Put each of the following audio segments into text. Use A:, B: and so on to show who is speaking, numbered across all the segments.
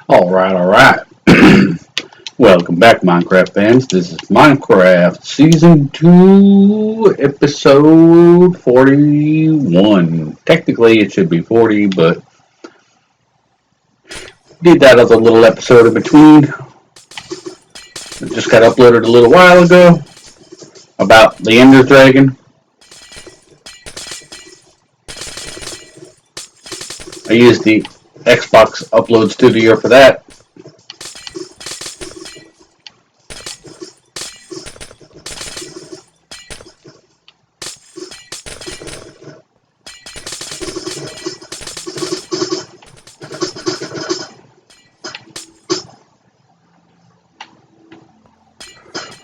A: All right. Welcome back, Minecraft fans. This is Minecraft Season 2, Episode 41. Technically, it should be 40, but did that other little episode in between. It just got uploaded a little while ago about the Ender Dragon. I used the Xbox Upload Studio for that.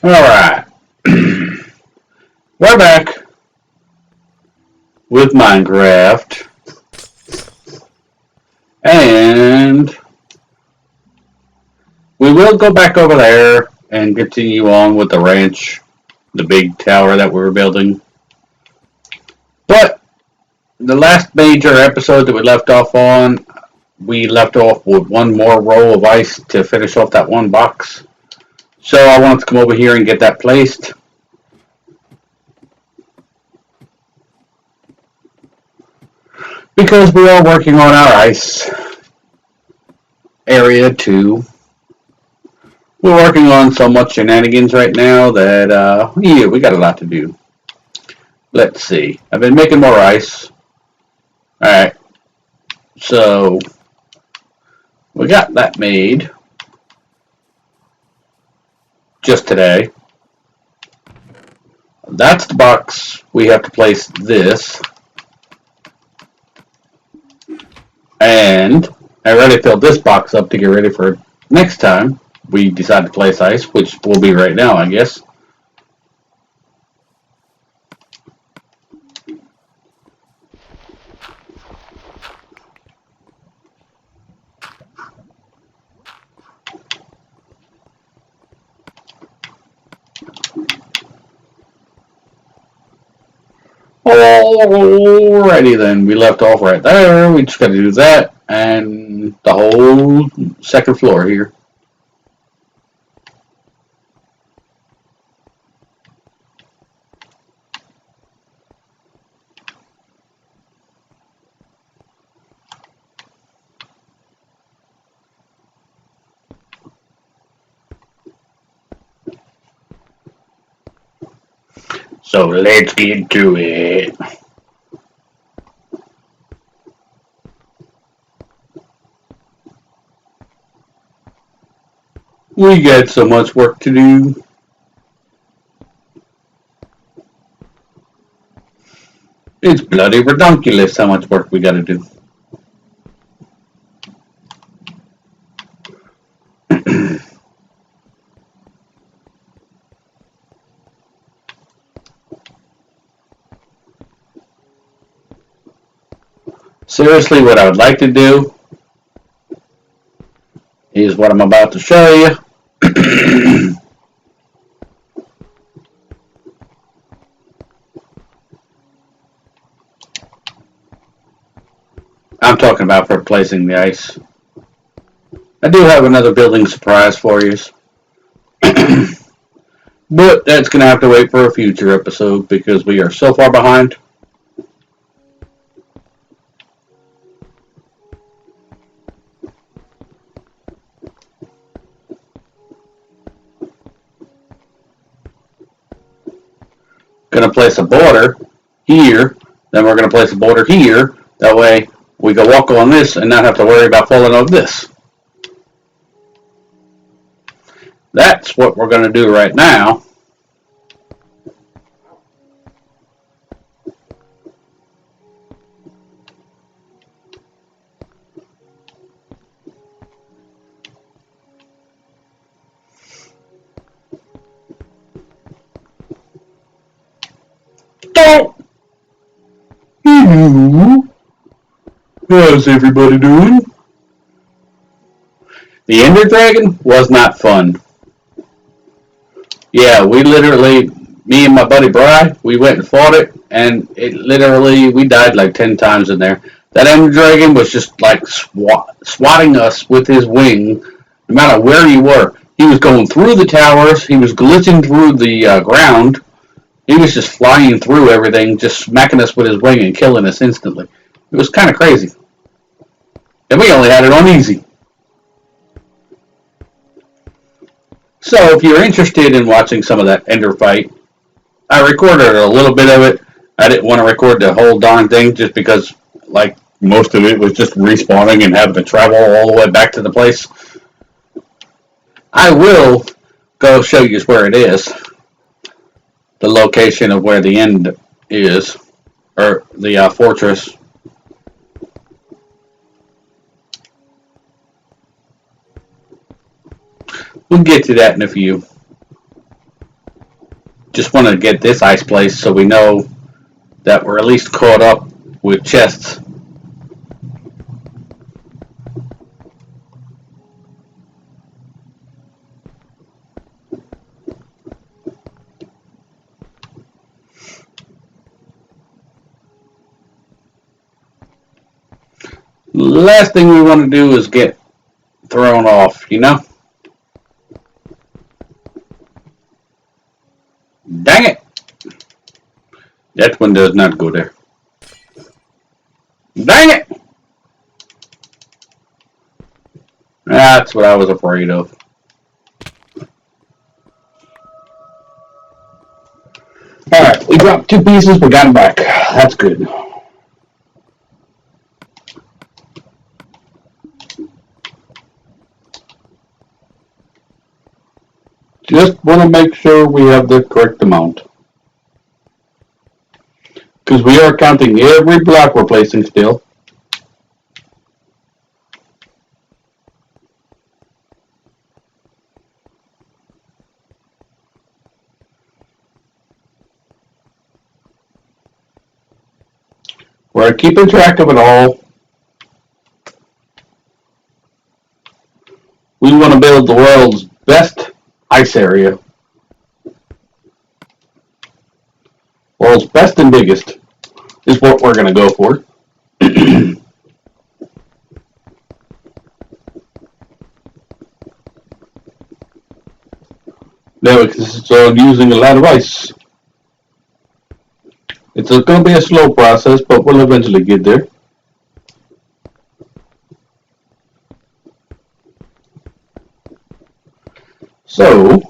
A: Alright. We're back with Minecraft. And we will go back over there and continue on with the ranch, the big tower that we were building. But the last major episode that we left off on, we left off with one more roll of ice to finish off that one box. So I wanted to come over here and get that placed. Because we are working on our ice area too. We're working on so much shenanigans right now that, yeah, we got a lot to do. Let's see. I've been making more ice. Alright. So, we got that made. Just today. That's the box. We have to place this. And I already filled this box up to get ready for next time we decide to place ice, which will be right now, I guess. Alrighty then, we left off right there. We just got to do that and the whole second floor here. So let's get to it. We got so much work to do. It's bloody redonkulous how much work we gotta do. Seriously, what I would like to do is what I'm about to show you. I'm talking about for placing the ice. I do have another building surprise for you. But that's going to have to wait for a future episode because we are so far behind. Going to place a border here, then we're going to place a border here. That way we can walk on this and not have to worry about falling over this. That's what we're going to do right now. Hello. How's everybody doing? The Ender Dragon was not fun. Yeah, we literally, me and my buddy Bri, we went and fought it, and it literally, we died like 10 times in there. That Ender Dragon was just like swatting us with his wing, no matter where you were. He was going through the towers. He was glitching through the ground. He was just flying through everything, just smacking us with his wing and killing us instantly. It was kind of crazy. And we only had it on easy. So if you're interested in watching some of that Ender fight, I recorded a little bit of it. I didn't want to record the whole darn thing just because, like, most of it was just respawning and having to travel all the way back to the place. I will go show you where it is, the location of where the end is, or the fortress. We'll get to that in a few. Just want to get this ice place so we know that we're at least caught up with chests. Last thing we want to do is get thrown off, you know? Dang it! That one does not go there. Dang it! That's what I was afraid of. Alright, we dropped 2 pieces, we got them back. That's good. Just want to make sure we have the correct amount. Because we are counting every block we're placing still. We're keeping track of it all. We want to build the world's best ice area. World's best and biggest is what we're going to go for. Now it's using a lot of ice. It's going to be a slow process, but we'll eventually get there. So,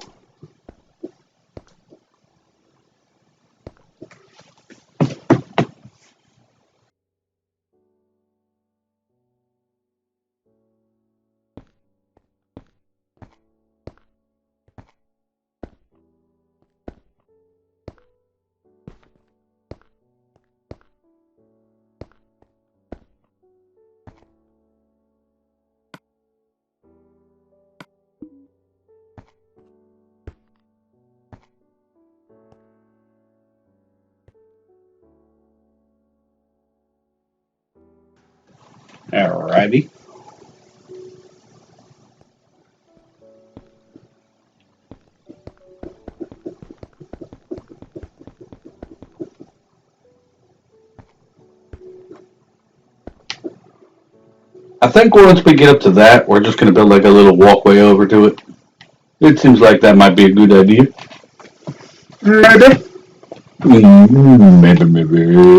A: alrighty. I think once we get up to that, we're just going to build like a little walkway over to it. It seems like that might be a good idea. Maybe. Maybe.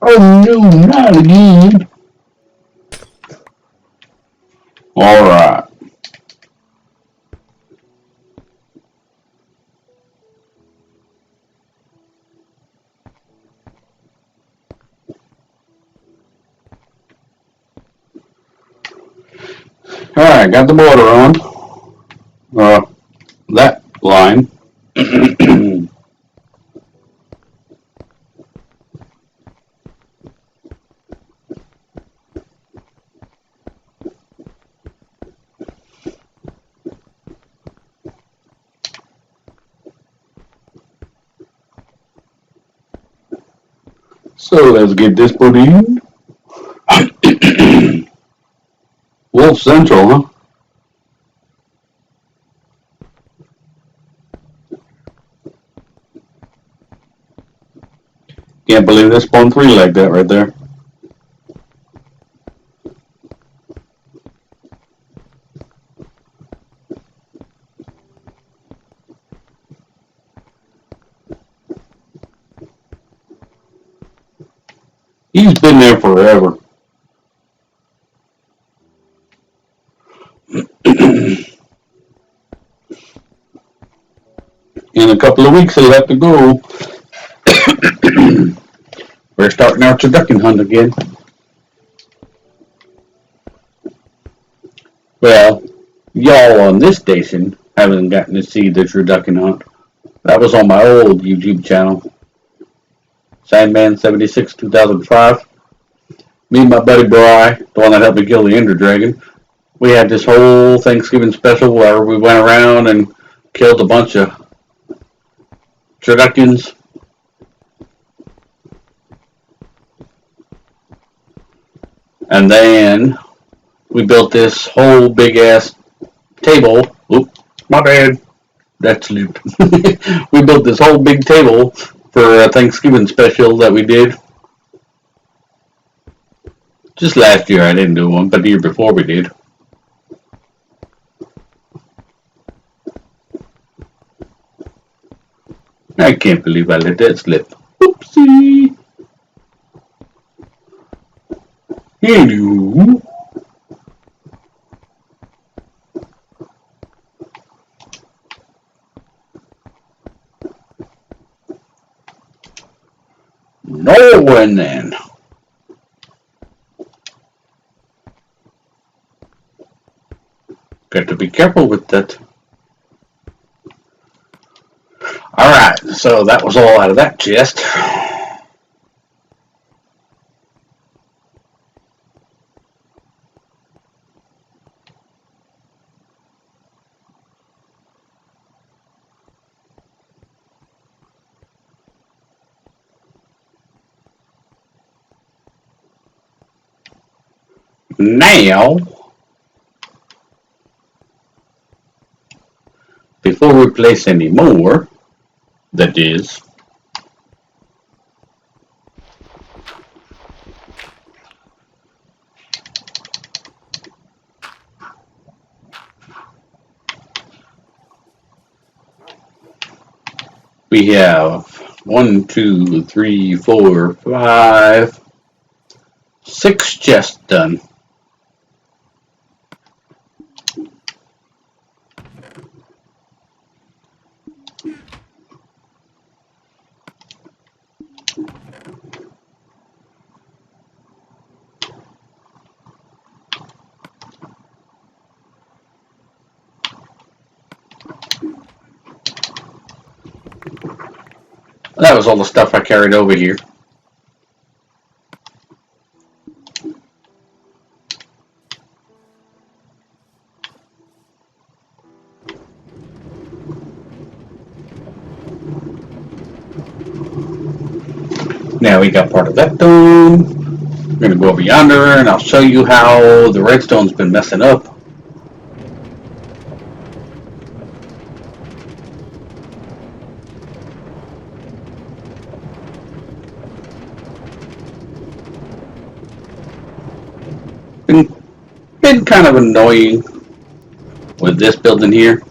A: Oh no, not again. Alright. Alright, got the border on. That line. So let's get this put in. Wolf Central, huh? Can't believe this spawned 3 like that right there. He's been there forever. In a couple of weeks he'll have to go. We're starting our turducken hunt again. Well, y'all on this station haven't gotten to see the turducken hunt. That was on my old YouTube channel. Sandman76 2005. Me and my buddy Bry, the one that helped me kill the Ender Dragon, we had this whole Thanksgiving special where we went around and killed a bunch of turduckens. And then we built this whole big ass table. Oop, my bad. That's loot. We built this whole big table for a Thanksgiving special that we did. Just last year I didn't do one, but the year before we did. I can't believe I let that slip. Oopsie. Anywho. No one then. Got to be careful with that. Alright, so that was all out of that chest. Now, before we place any more, that is, we have 1, 2, 3, 4, 5, 6 chests done. That was all the stuff I carried over here. Now we got part of that done. We're going to go over yonder and I'll show you how the redstone's been messing up. Been kind of annoying with this building here.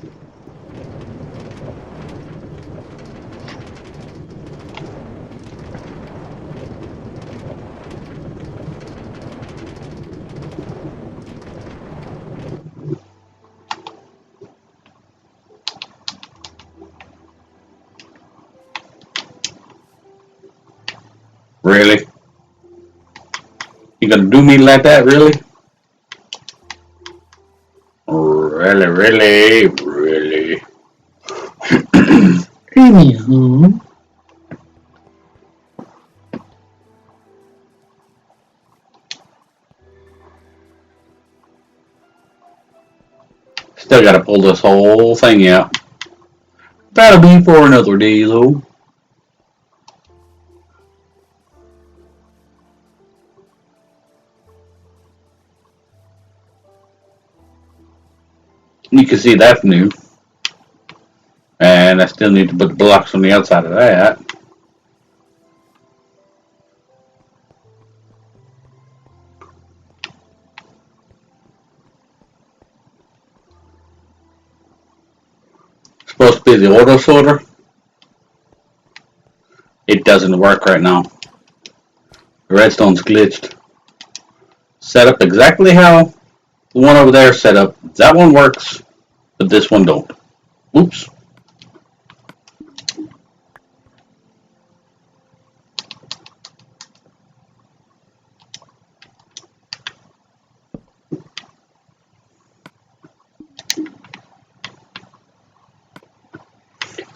A: Really? You gonna do me like that, really? Really. Anywho. Still gotta pull this whole thing out. That'll be for another day, though. You can see that's new. And I still need to put the blocks on the outside of that. supposed to be the auto sorter. It doesn't work right now. The redstone's glitched. Set up exactly how the one over there set up. That one works, but this one don't. Oops.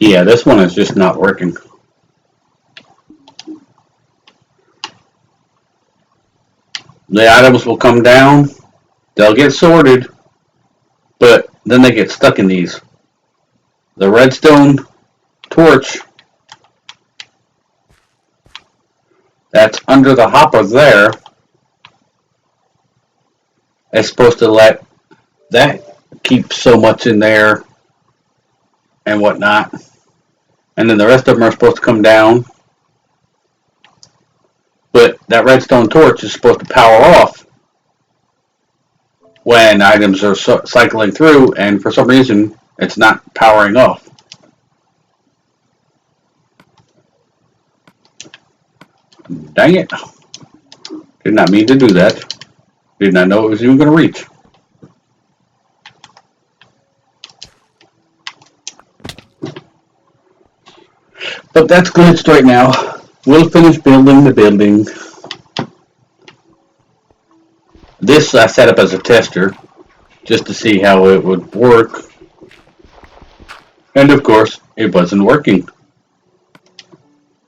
A: Yeah, this one is just not working. The items will come down, they'll get sorted, but then they get stuck in these. The redstone torch that's under the hopper there is supposed to let that keep so much in there and whatnot. And then the rest of them are supposed to come down. But that redstone torch is supposed to power off when items are cycling through, and for some reason it's not powering off. Dang it. Did not mean to do that. Did not know it was even going to reach. But that's glitched right now. We'll finish building the building. This I set up as a tester, just to see how it would work. And of course, it wasn't working.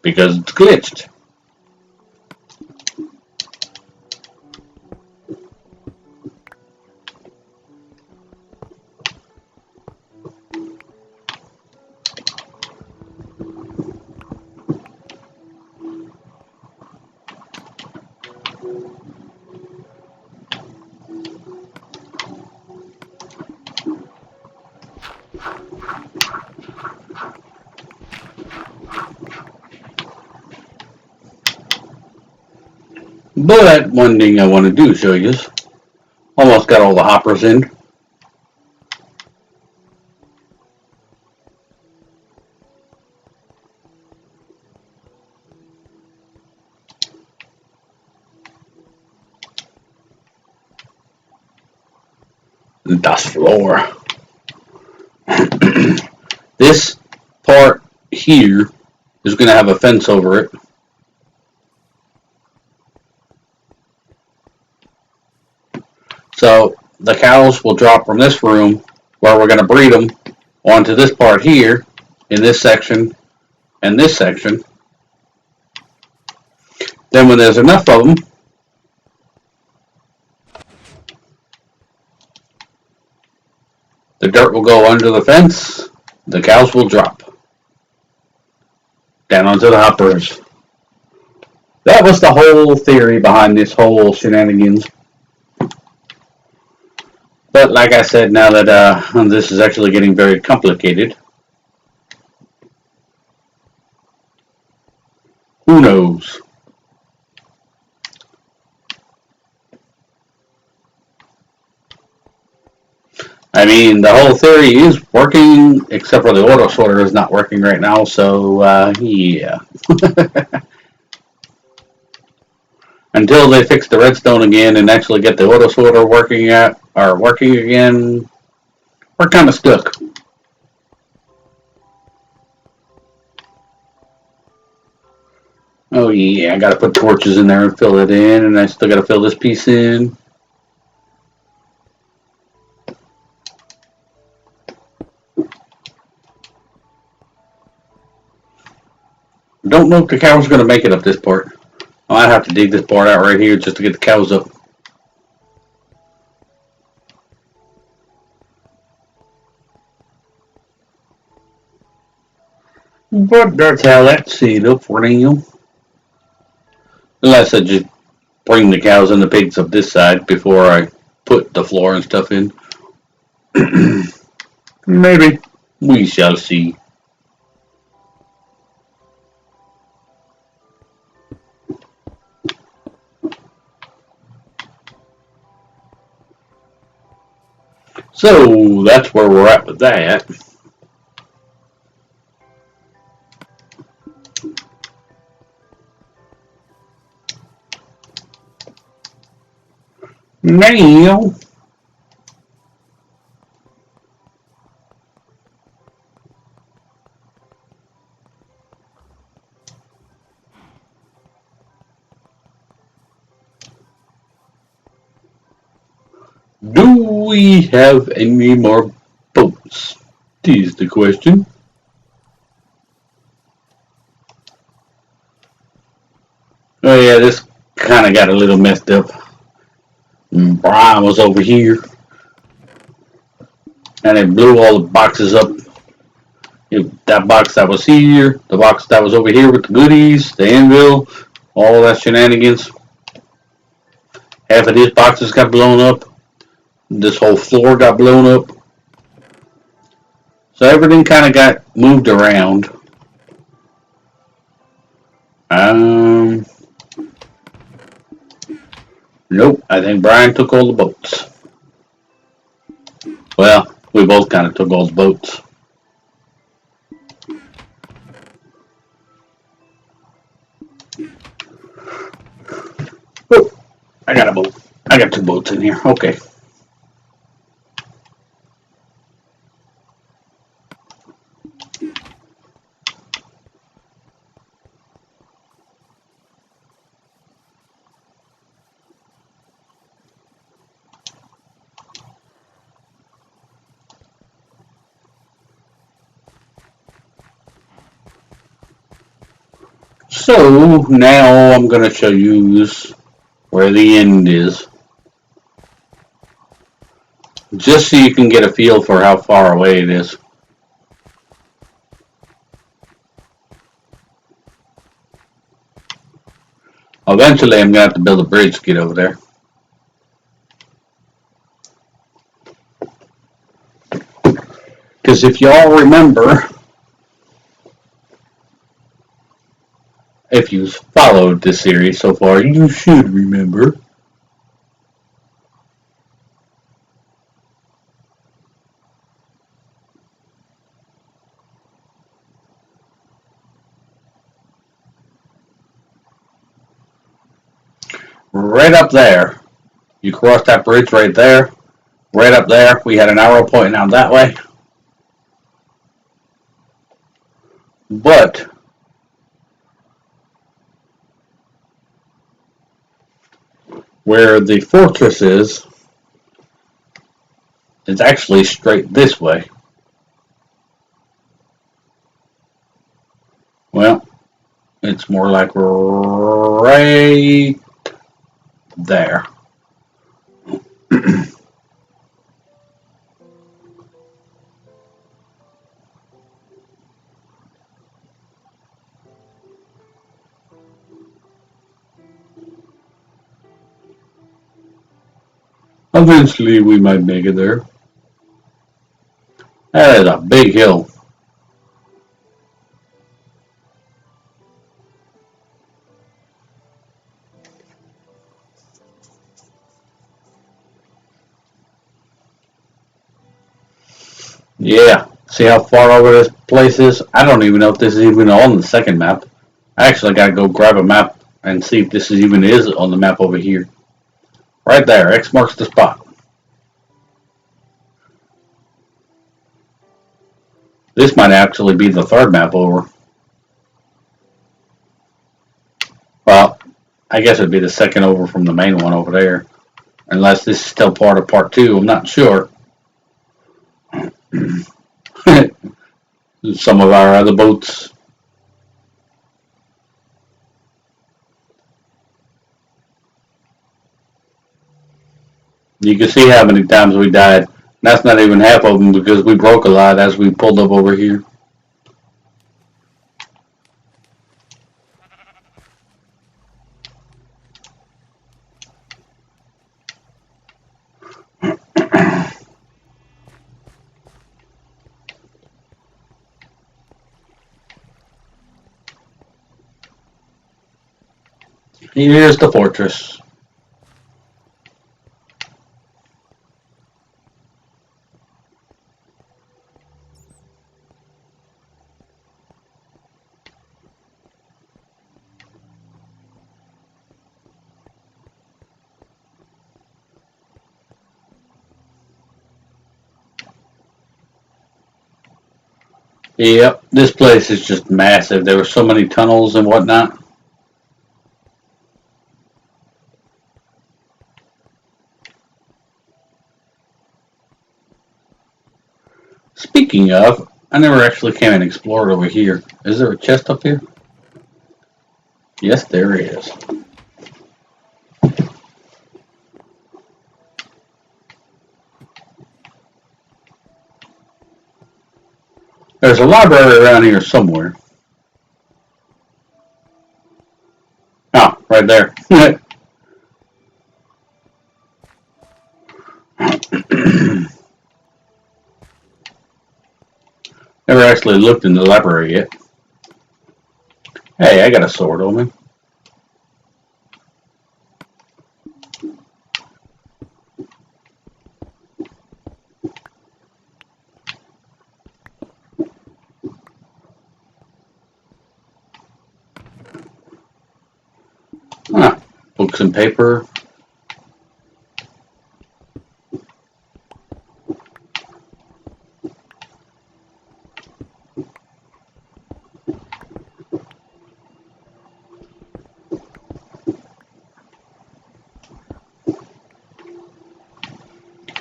A: Because it's glitched. But one thing I want to do show you is almost got all the hoppers in. Das floor. This part here is going to have a fence over it. So the cows will drop from this room where we're going to breed them onto this part here in this section and this section. Then when there's enough of them, the dirt will go under the fence, the cows will drop down onto the hoppers. That was the whole theory behind this whole shenanigans. But like I said, now that this is actually getting very complicated, who knows? I mean, the whole theory is working, except for the auto sorter is not working right now, so yeah. Until they fix the redstone again and actually get the auto sorter working again, we're kind of stuck. Oh yeah, I gotta put torches in there and fill it in, and I still gotta fill this piece in. Don't know if the cow's gonna make it up this part. I might have to dig this part out right here just to get the cows up. But that's how that's set up for now. Unless I just bring the cows and the pigs up this side before I put the floor and stuff in. Maybe. We shall see. So that's where we're at with that. Now, do we have any more boats? Is the question. Oh yeah, this kind of got a little messed up. Brian was over here, and it blew all the boxes up. That box that was here, the box that was over here with the goodies, the anvil, all that shenanigans. Half of these boxes got blown up. This whole floor got blown up. So everything kind of got moved around. Um, nope. I think Brian took all the boats. Well, we both kind of took all the boats. Oh, I got a boat. I got two boats in here. Okay. So now I'm going to show you where the end is. Just so you can get a feel for how far away it is. Eventually I'm going to have to build a bridge to get over there. Because if you all remember, if you've followed this series so far, you should remember. Right up there, you cross that bridge right there. Right up there, we had an arrow pointing out that way. But where the fortress is, it's actually straight this way. Well, it's more like right there. Eventually we might make it there. That is a big hill. Yeah, see how far over this place is? I don't even know if this is even on the second map. I actually gotta go grab a map and see if this even is on the map over here. Right there, X marks the spot. This might actually be the third map over. Well, I guess it'd be the second over from the main one over there. Unless this is still part of part two, I'm not sure. Some of our other boats. You can see how many times we died. That's not even half of them because we broke a lot as we pulled up over here. Here's the fortress. Yep, this place is just massive. There were so many tunnels and whatnot. Speaking of, I never actually came and explored over here. Is there a chest up here? Yes, there is. There's a library around here somewhere. Oh, right there. Never actually looked in the library yet. Hey, I got a sword on me. Huh. Books and paper.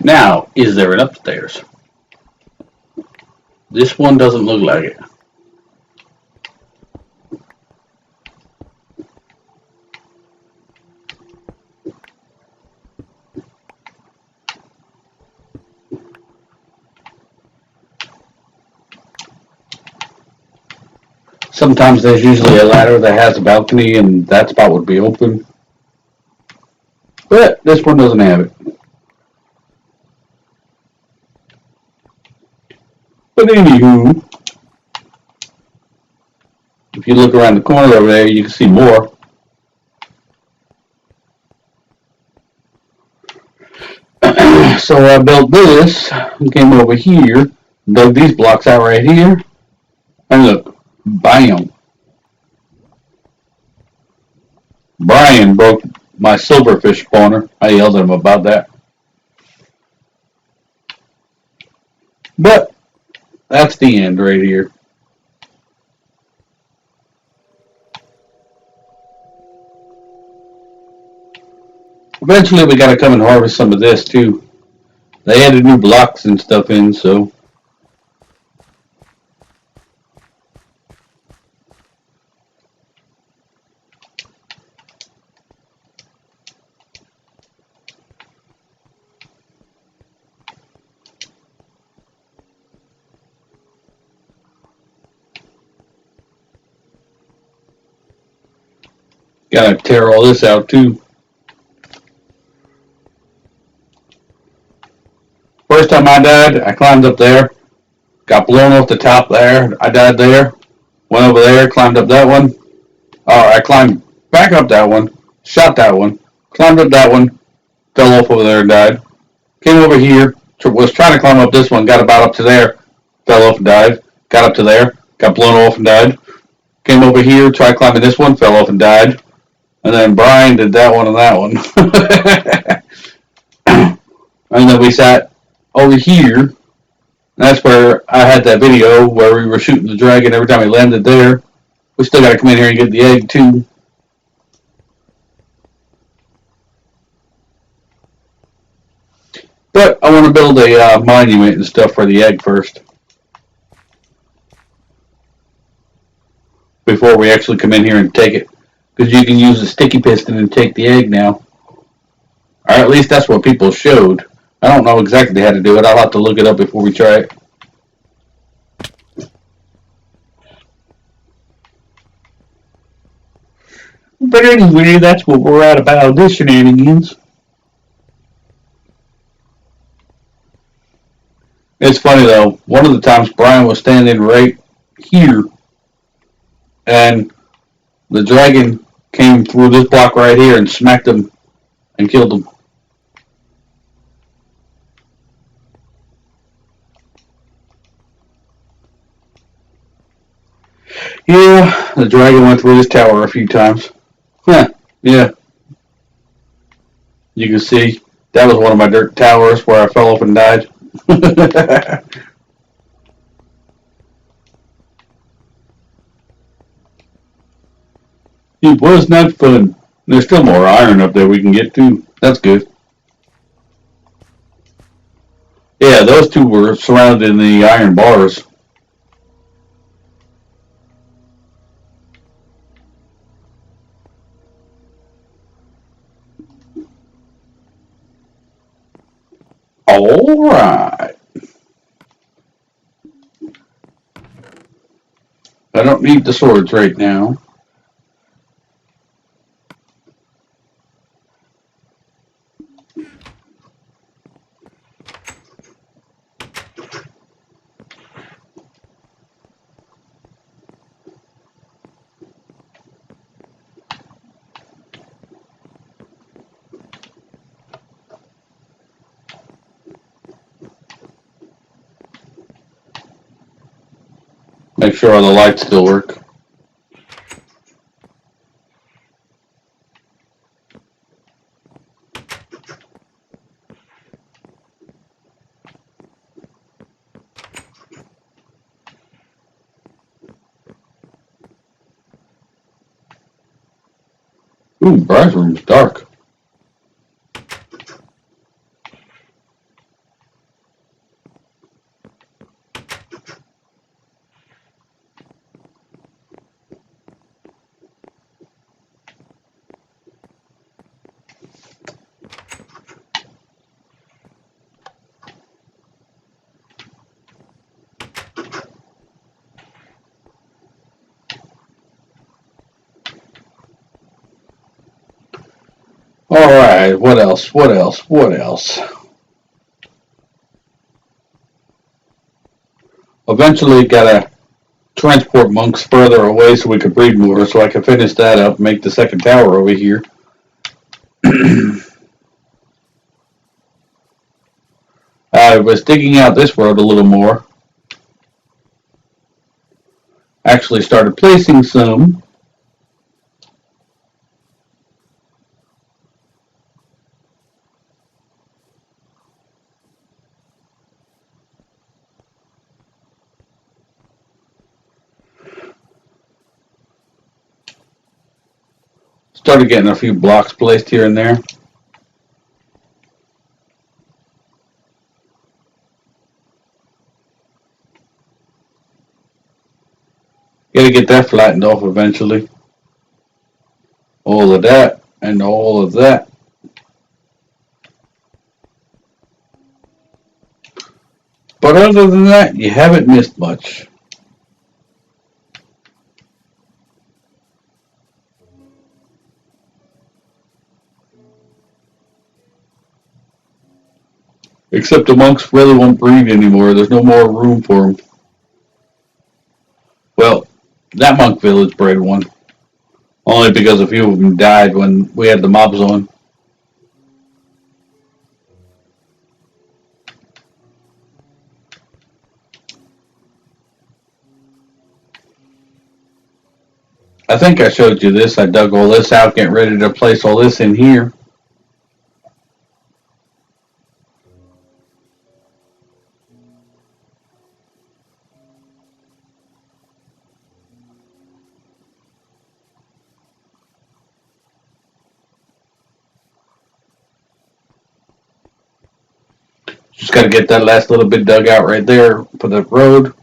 A: Now, is there an upstairs? This one doesn't look like it. Sometimes there's usually a ladder that has a balcony and that spot would be open. But this one doesn't have it. But anywho, if you look around the corner over there, you can see more. So I built this, came over here, dug these blocks out right here, and look, bam. Brian broke my silverfish spawner. I yelled at him about that. But that's the end right here. Eventually we gotta come and harvest some of this too. They added new blocks and stuff in, so gotta tear all this out too. First time I died, I climbed up there, got blown off the top there. I died there, went over there, climbed up that one. I climbed back up that one, shot that one, climbed up that one, fell off over there and died. Came over here, was trying to climb up this one, got about up to there, fell off and died. Got up to there, got blown off and died. Came over here, tried climbing this one, fell off and died. And then Brian did that one and that one. And then we sat over here. That's where I had that video where we were shooting the dragon every time he landed there. We still got to come in here and get the egg too. But I want to build a monument and stuff for the egg first. Before we actually come in here and take it. Because you can use a sticky piston and take the egg now. Or at least that's what people showed. I don't know exactly how to do it. I'll have to look it up before we try it. But anyway, that's what we're at about this shenanigans. It's funny though, one of the times Brian was standing right here and the dragon came through this block right here and smacked him and killed him. Yeah, the dragon went through this tower a few times. Huh, yeah. You can see that was one of my dirt towers where I fell off and died. It was not fun. There's still more iron up there we can get to. That's good. Yeah, those two were surrounded in the iron bars. Alright. I don't need the swords right now. Make sure all the lights still work. Ooh, Bride's room's dark. Alright, what else? What else? What else? Eventually gotta transport monks further away so we could breed more, so I can finish that up and make the second tower over here. I was digging out this road a little more. Actually started placing some. Started getting a few blocks placed here and there. Gotta get that flattened off eventually. All of that and all of that. But other than that, you haven't missed much. Except the monks really won't breed anymore. There's no more room for them. Well, that monk village bred one. Only because a few of them died when we had the mobs on. I think I showed you this. I dug all this out, getting ready to place all this in here. Just got to get that last little bit dug out right there for the road.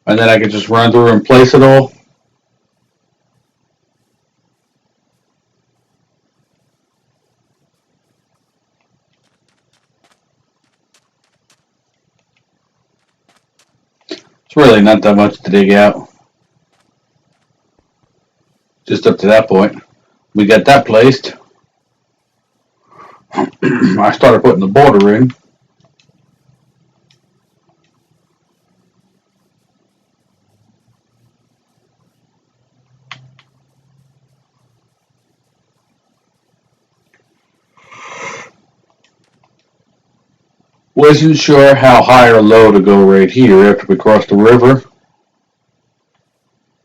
A: And then I can just run through and place it all. It's really not that much to dig out. Just up to that point. We got that placed. I started putting the border in. Wasn't sure how high or low to go right here after we crossed the river.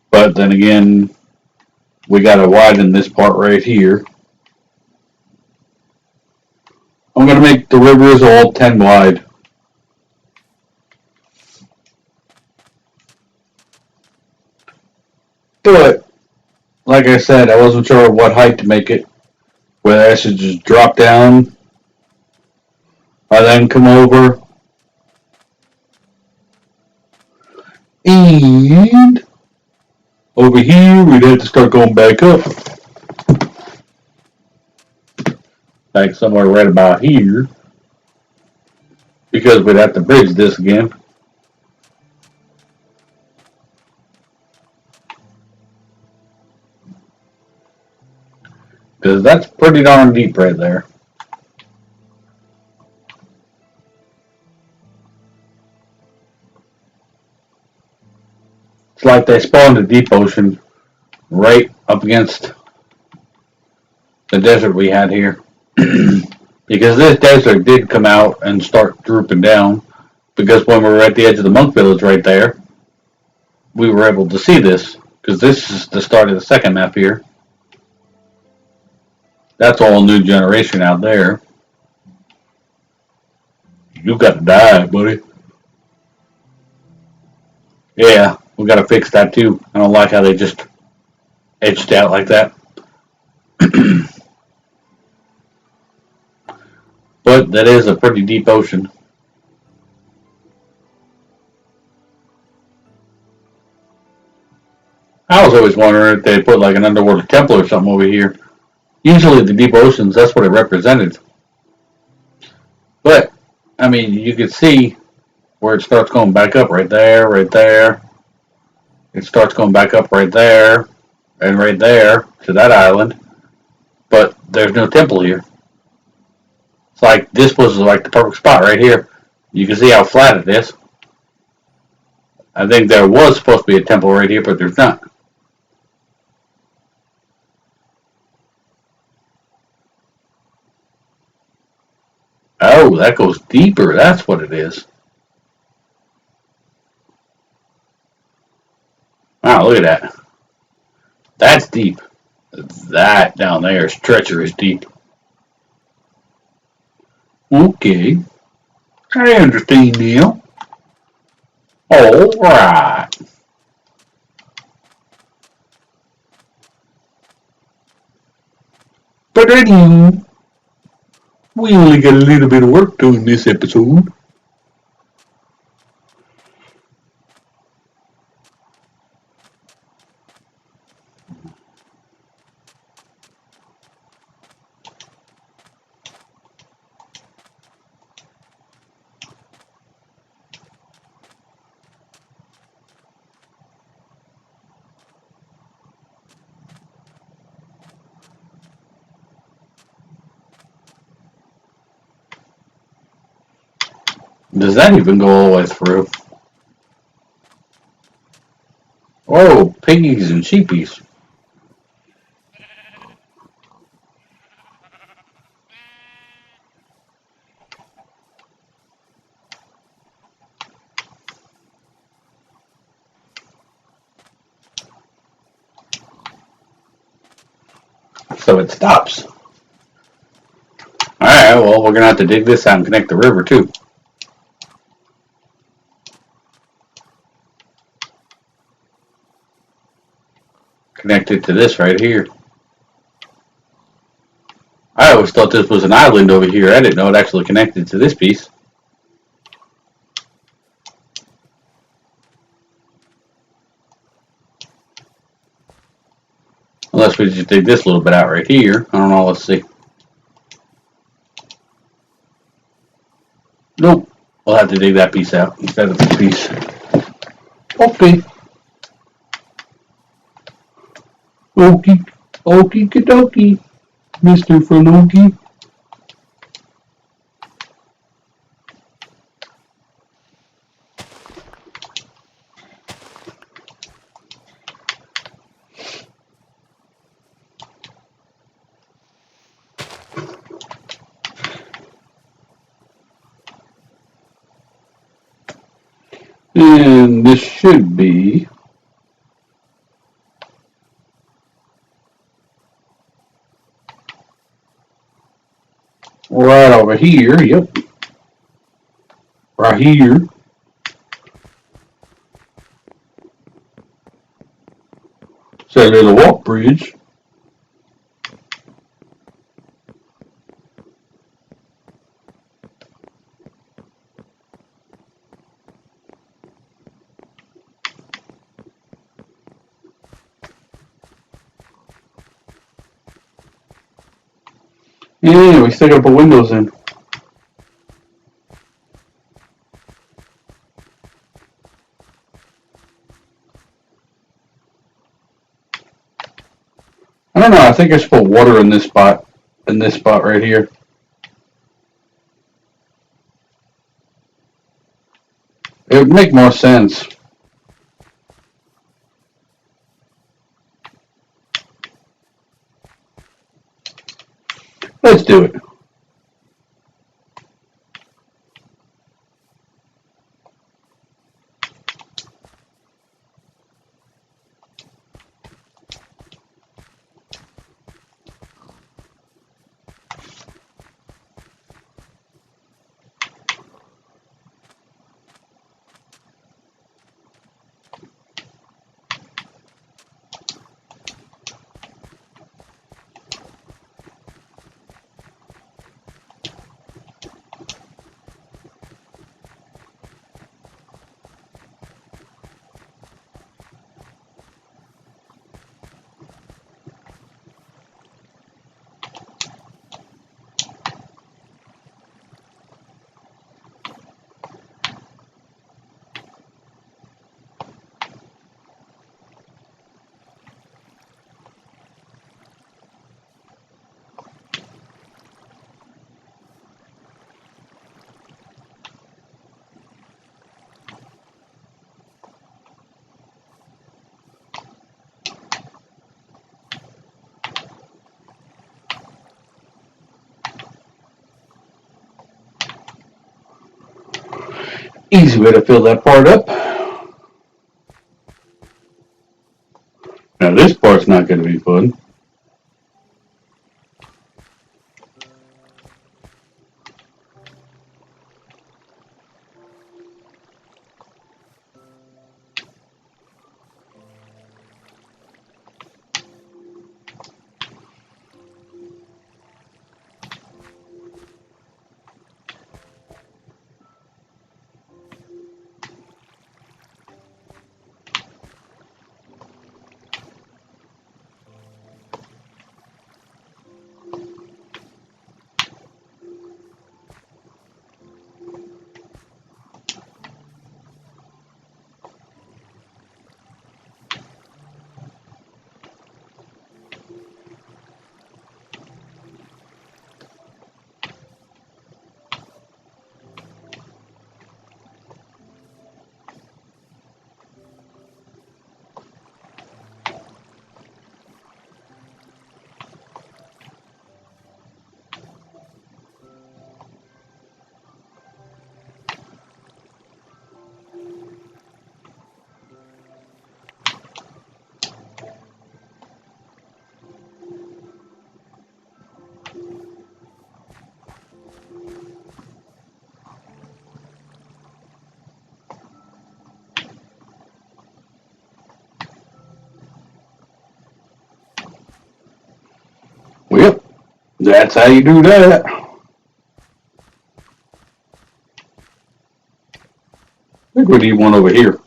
A: But then again, we got to widen this part right here. I'm going to make the rivers all 10 wide. But like I said, I wasn't sure what height to make it. Whether I should just drop down or then come over. And over here, we'd have to start going back up. Like somewhere right about here. Because we'd have to bridge this again. Because that's pretty darn deep right there. It's like they spawned a deep ocean right up against the desert we had here. Because this desert did come out and start drooping down. Because when we were at the edge of the monk village right there, we were able to see this. Because this is the start of the second map here. That's all new generation out there. You gotta die, buddy. Yeah, we gotta fix that too. I don't like how they just edged out like that. But that is a pretty deep ocean. I was always wondering if they put like an underwater temple or something over here. Usually the deep oceans, that's what it represented. But, I mean, you can see where it starts going back up right there, right there. It starts going back up right there, and right there to that island. But there's no temple here. It's like this was like the perfect spot right here. You can see how flat it is. I think there was supposed to be a temple right here, but there's not. Oh, that goes deeper. That's what it is. Wow, look at that. That's deep. That down there is treacherous deep. Okay. I understand now. Alright. But anyway, we only got a little bit of work doing this episode. Does that even go all the way through? Oh, piggies and sheepies. So it stops. Alright, well, we're going to have to dig this out and connect the river too. Connect it to this right here. I always thought this was an island over here. I didn't know it actually connected to this piece. Unless we just dig this little bit out right here. I don't know, let's see. Nope. We'll have to dig that piece out instead of this piece. Okay. Okie dokie, Mr. Faluki. And this should be right over here. Yep. Right here. It's a little walk bridge. Yeah, we still gotta put windows in. I don't know, I think I should put water in this spot. In this spot right here. It would make more sense. Let's do it. Easy way to fill that part up. Now this part's not going to be fun. Well, that's how you do that. I think we need one over here.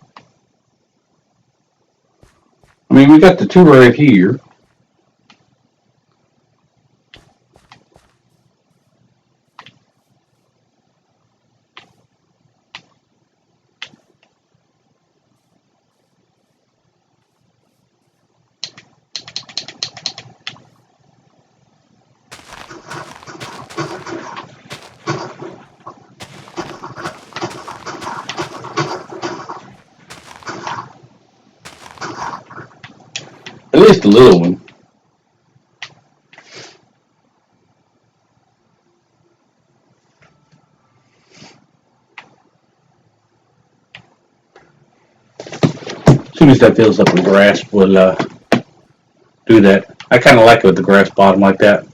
A: I mean, we got the two right here. At least a little one. As soon as that fills up with grass, we'll do that. I kind of like it with the grass bottom like that.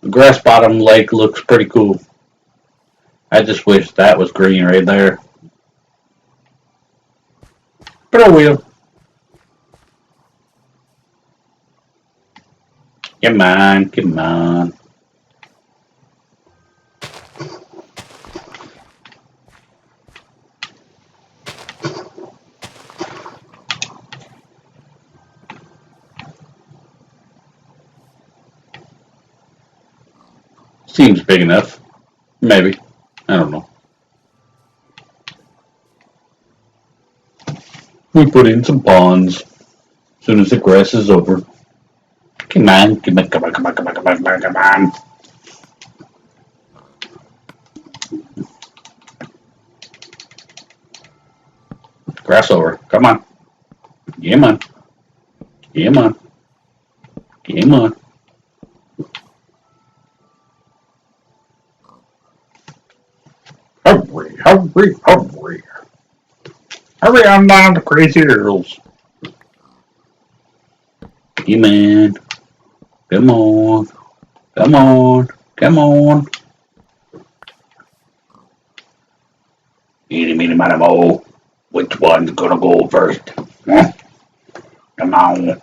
A: The grass bottom lake looks pretty cool. I just wish that was green right there. But I will. Come on, come on. Seems big enough. Maybe. I don't know. We put in some ponds as soon as the grass is over. Come on, come on, come on, come on, come on, come on, come on, come on. Grass over. Come on. Come on. Come on. Come on. Hurry, hurry, hurry. Hurry on down to Crazy Earls. Come on. Come on. Come on. Come on. Eeny, meeny, miny, moe. Which one's gonna go first? Huh? Come on.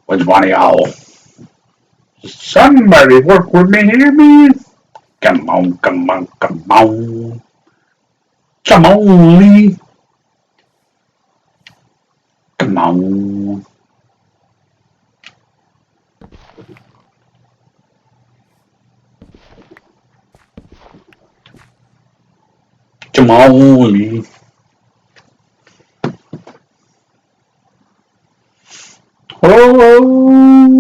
A: Which one of y'all? Somebody work with me here, man. Come on, come on, come on. Come on, Lee. Come on. Come on, Lee. Oh,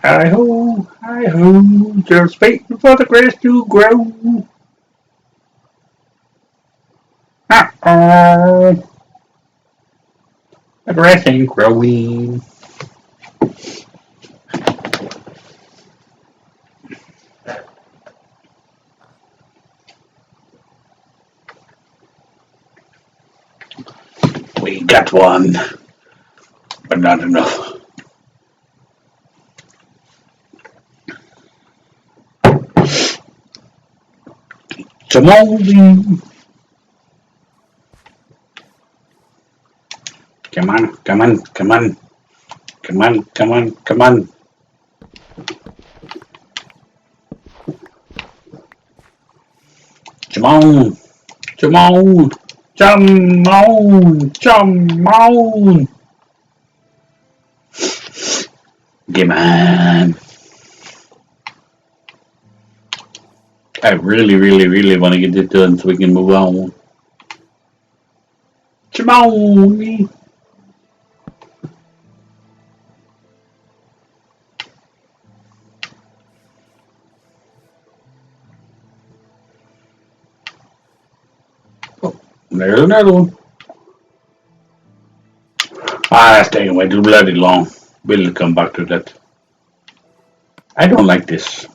A: hi ho, hi ho. Just waiting for the grass to grow. Uh-oh. The grass ain't growing. We got one, but not enough. Come on, Lee. Come on, come on, come on. Come on, come on, come on. Come on, come on, come on, come on. Come on. I really, really, really want to get this done so we can move on. Come on. Oh, there's another one. That's taking way too bloody long. We'll come back to that. I don't like this.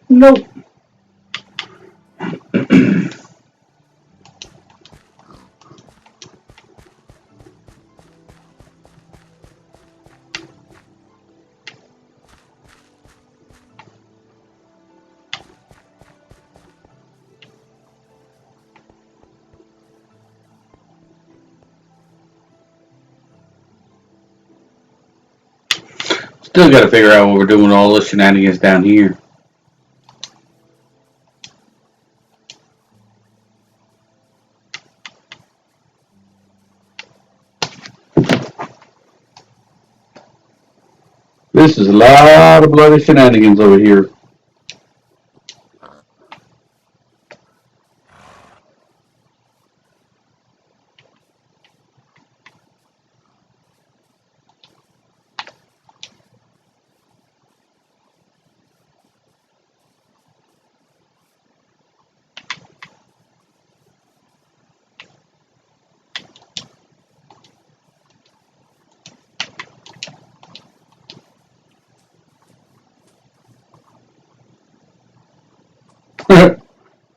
A: Nope. Still got to figure out what we're doing with all the shenanigans down here. This is a lot of bloody shenanigans over here.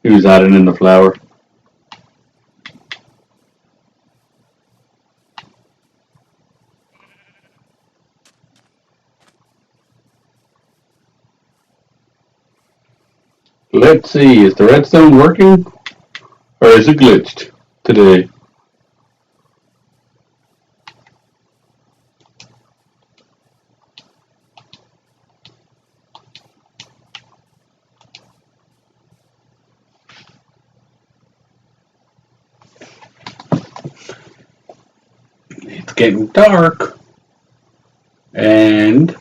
A: He was hiding in the flower. let's see, is the redstone working? Or is it glitched today? It's getting dark. And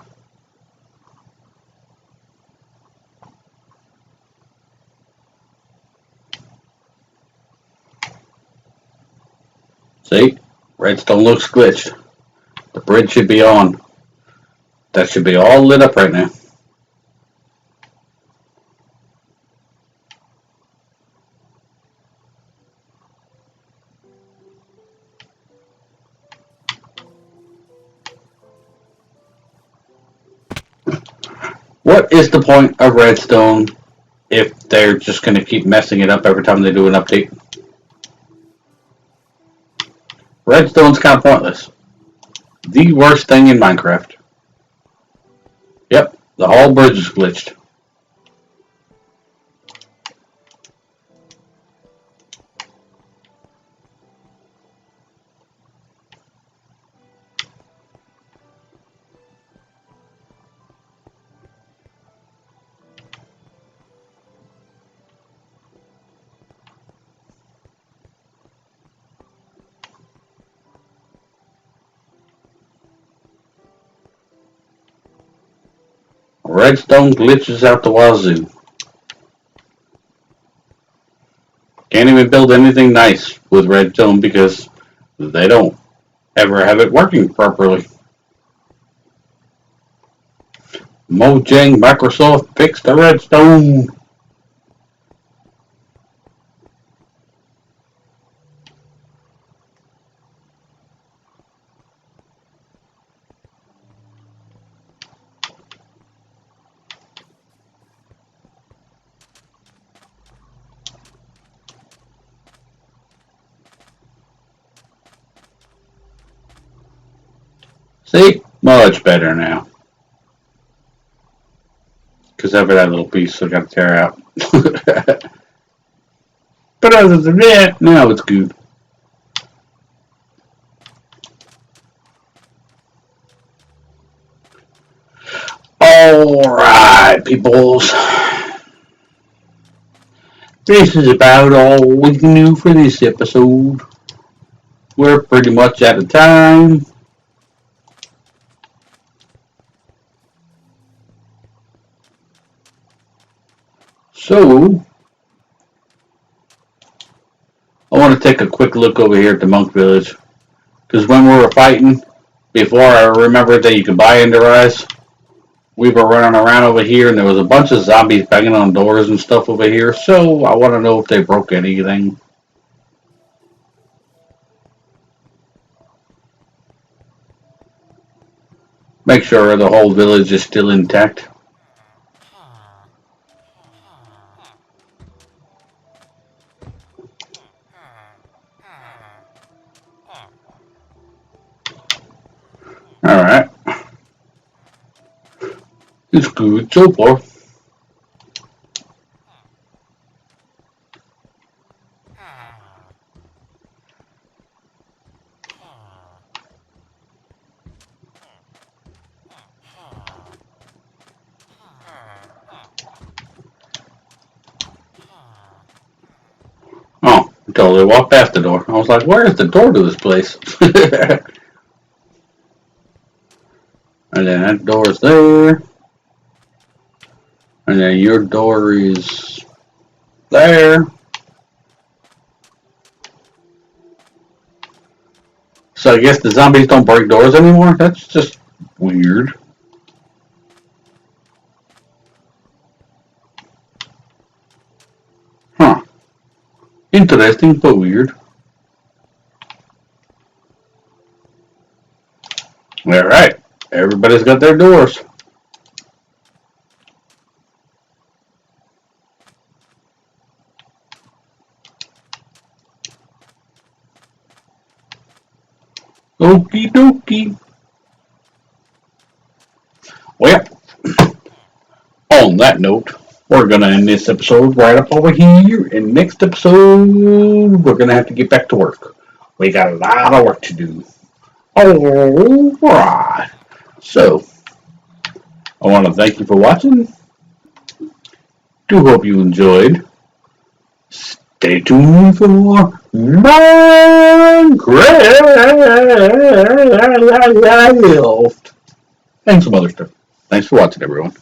A: see, redstone looks glitched. The bridge should be on. That should be all lit up right now. What is the point of redstone if they're just going to keep messing it up every time they do an update? Redstone's kind of pointless. The worst thing in Minecraft. Yep, the whole bridge is glitched. Redstone glitches out the wazoo. Can't even build anything nice with redstone because they don't ever have it working properly. Mojang Microsoft fixed the redstone. See? Much better now. Because of that little piece I got to tear out. But other than that, now it's good. Alright, peoples. This is about all we can do for this episode. We're pretty much out of time. So, I want to take a quick look over here at the monk village. Because when we were fighting, before I remembered that you could buy Ender Eyes, we were running around over here and there was a bunch of zombies banging on doors and stuff over here. So, I want to know if they broke anything. Make sure the whole village is still intact. Alright. It's good so far. Oh, I totally walked past the door. I was like, where is the door to this place? And then that door is there. And then your door is there. So I guess the zombies don't break doors anymore? That's just weird. Huh. Interesting, but weird. Alright. Everybody's got their doors. Okie dokie. Well, on that note, we're gonna end this episode right up over here. And next episode, we're gonna have to get back to work. We got a lot of work to do. Alright. So, I want to thank you for watching. Do hope you enjoyed. Stay tuned for more Minecraft and some other stuff. Thanks for watching, everyone.